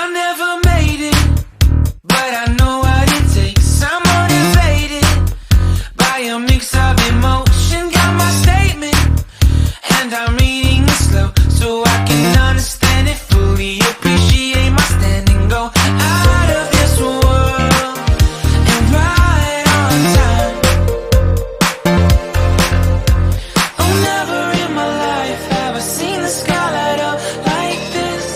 I never made it, but I know what it takes. I'm motivated by a mix of emotion. Got my statement, and I'm reading it slow so I can understand it fully. Appreciate my standing, go out of this world and right on time. Oh, never in my life have I seen the sky light up like this.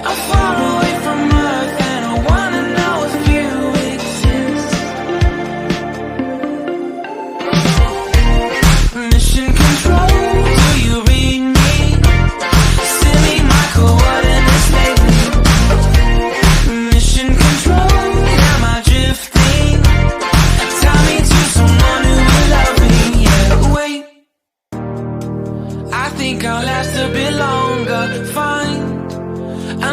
I'm far away from Earth and I wanna know if you exist. Mission control, do you read me? Send me my coordinates lately. Mission control, am I drifting? Tie me to someone who will love me. Yeah, wait, I think I'll last a bit longer. Find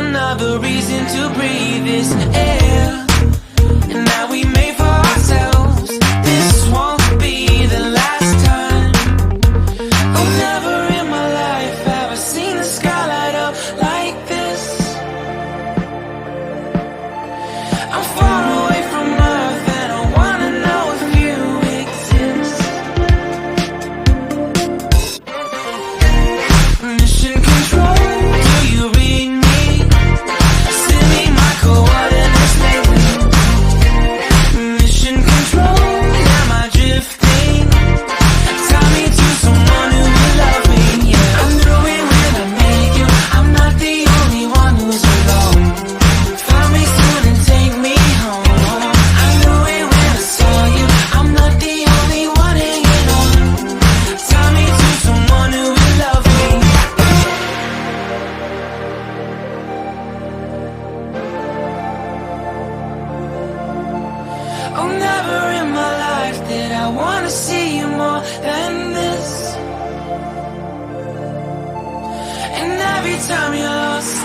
another reason to breathe this air, and that we made for ourselves. This won't be the last time. Oh, never in my life have I seen the sky light up like this. I'm far away from Earth and I wanna know if you exist. Mission control, do you read me? Send me my coordinates lately. Mission control, am I drifting? Tie me to someone who will love me. Yeah, I knew it when I met you. I'm not the only one who's alone. Find me soon and take me home. I knew it when I saw you. I'm not the only one hanging on. Tie me to someone who will love me. Oh, never in my life did I wanna see you more than this. And every time you're lost